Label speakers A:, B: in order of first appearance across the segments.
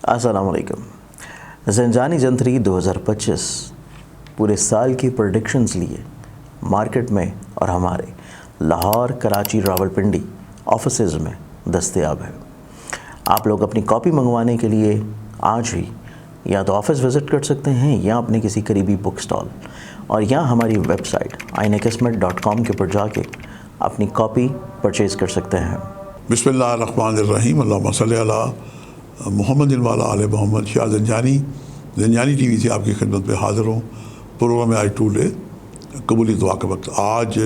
A: السلام علیکم۔ زنجانی جنتری 2025 پورے سال کی پریڈکشنز لیے مارکیٹ میں اور ہمارے لاہور، کراچی، راولپنڈی آفیسز میں دستیاب ہے۔ آپ لوگ اپنی کاپی منگوانے کے لیے آج ہی یا تو آفس وزٹ کر سکتے ہیں یا اپنے کسی قریبی بک سٹال، اور یا ہماری ویب سائٹ ainaqismat.com کے پر جا کے اپنی کاپی پرچیز کر سکتے ہیں۔
B: بسم اللہ الرحمن الرحیم، اللہم صلی علی محمد وعلی آل محمد۔ شاہ زنجانی ٹی وی سے آپ کی خدمت میں حاضر ہوں۔ پروگرام آج ٹوڈے قبولی دعا کا وقت۔ آج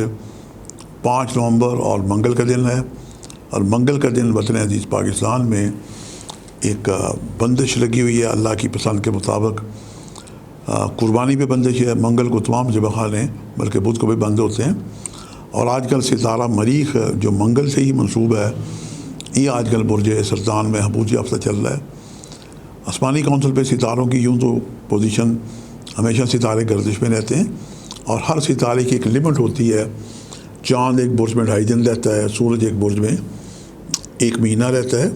B: 5 نومبر اور منگل کا دن ہے، اور منگل کا دن وطن عزیز پاکستان میں ایک بندش لگی ہوئی ہے اللہ کی پسند کے مطابق۔ قربانی پہ بندش ہے۔ منگل کو تمام ذبح خانے بلکہ بدھ کو بھی بند ہوتے ہیں، اور آج کل ستارہ مریخ جو منگل سے ہی منسوب ہے، یہ آج کل برج سرطان میں حبوط یافتہ چل رہا ہے۔ آسمانی کونسل پہ ستاروں کی یوں تو پوزیشن ہمیشہ ستارے گردش میں رہتے ہیں، اور ہر ستارے کی ایک لمٹ ہوتی ہے۔ چاند ایک برج میں 2.5 دن رہتا ہے، سورج ایک برج میں 1 مہینہ رہتا ہے،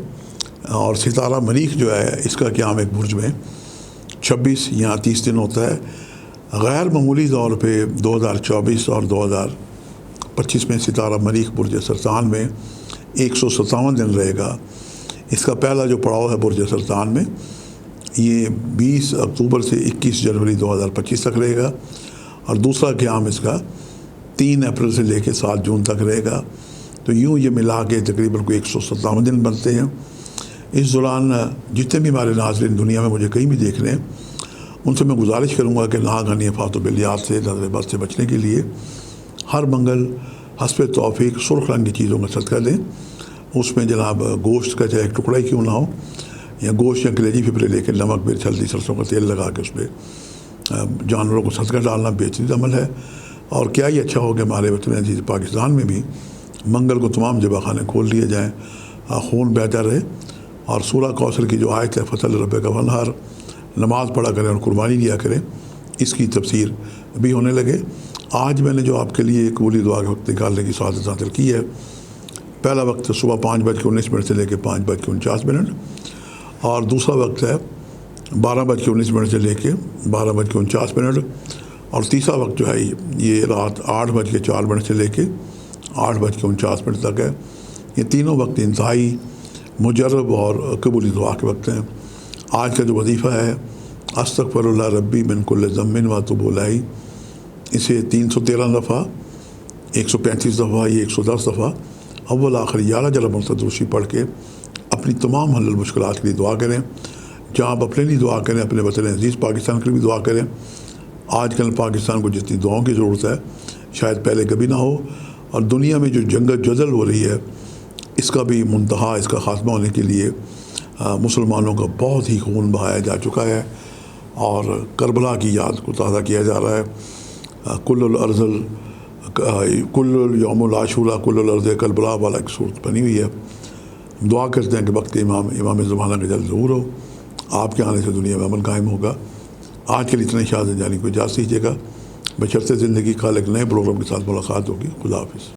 B: اور ستارہ مریخ جو ہے اس کا قیام ایک برج میں 26 یا 30 دن ہوتا ہے۔ غیر معمولی طور پہ 2024 اور 2025 میں ستارہ مریخ برج سرطان میں 157 دن رہے گا۔ اس کا پہلا جو پڑاؤ ہے برج سرطان میں، یہ 20 اکتوبر سے 21 جنوری 2025 تک رہے گا، اور دوسرا قیام اس کا 3 اپریل سے لے کے 7 جون تک رہے گا۔ تو یوں یہ ملا کے تقریباً کوئی 157 دن بنتے ہیں۔ اس دوران جتنے بھی ہمارے ناظرین دنیا میں مجھے کہیں بھی دیکھ رہے ہیں، ان سے میں گزارش کروں گا کہ ناگہانی آفات و بلیات سے، نظر بد سے بچنے کے لیے ہر منگل حسب توفیق سرخ رنگ کی چیزوں کا صدقہ دیں۔ اس میں جناب گوشت کا چاہے ایک ٹکڑا ہی کیوں نہ ہو، یا گوشت یا کلیجی پھپھرے لے کے نمک مرچ ہلدی سرسوں کا تیل لگا کے اس پہ جانوروں کو صدقہ ڈالنا بہترین عمل ہے۔ اور کیا ہی اچھا ہو کہ ہمارے وطن عزیز پاکستان میں بھی منگل کو تمام ذبح خانے کھول لیے جائیں، خون بہتا رہے، اور سورہ کوثر کی جو آیت ہے فصل رب کا ونہار، نماز پڑھا کریں اور قربانی دیا کریں، اس کی تفسیر بھی ہونے لگے۔ آج میں نے جو آپ کے لیے قبولی دعا کے وقت نکالنے کی سعادت حاصل کی ہے، پہلا وقت صبح 5:19 سے لے کے 5:49، اور دوسرا وقت ہے 12:19 سے لے کے 12:49، اور تیسرا وقت جو ہے یہ رات 8:04 سے لے کے 8:49 تک ہے۔ یہ تینوں وقت انتہائی مجرب اور قبولی دعا کے وقت ہیں۔ آج کا جو وظیفہ ہے استغفر اللہ ربی من کل ذنب واتوب الیہ، اسے 313 دفعہ، 135 دفعہ، یہ 110 دفعہ اول آخر 11 جرب مستدرشی پڑھ کے اپنی تمام حل المشکلات کے لیے دعا کریں۔ جہاں آپ اپنے لیے دعا کریں، اپنے وطن عزیز پاکستان کے لیے بھی دعا کریں۔ آج کل پاکستان کو جتنی دعاؤں کی ضرورت ہے شاید پہلے کبھی نہ ہو، اور دنیا میں جو جنگ جدل ہو رہی ہے اس کا بھی منتہا، اس کا خاتمہ ہونے کے لیے مسلمانوں کا بہت ہی خون بہایا جا چکا ہے، اور کربلا کی یاد کو تازہ کیا جا رہا ہے۔ کل یوم العاشورہ کل الارض کربلا والا ایک صورت بنی ہوئی ہے۔ دعا کرتے ہیں کہ وقت امام زمانہ کا جلد ظہور ہو، آپ کے آنے سے دنیا میں امن قائم ہوگا۔ آج کے لیے اتنے شاہ زنجانی کو اجازت دیجیے گا، بشرطِ زندگی کا ایک نئے پروگرام کے ساتھ ملاقات ہوگی۔ خدا حافظ۔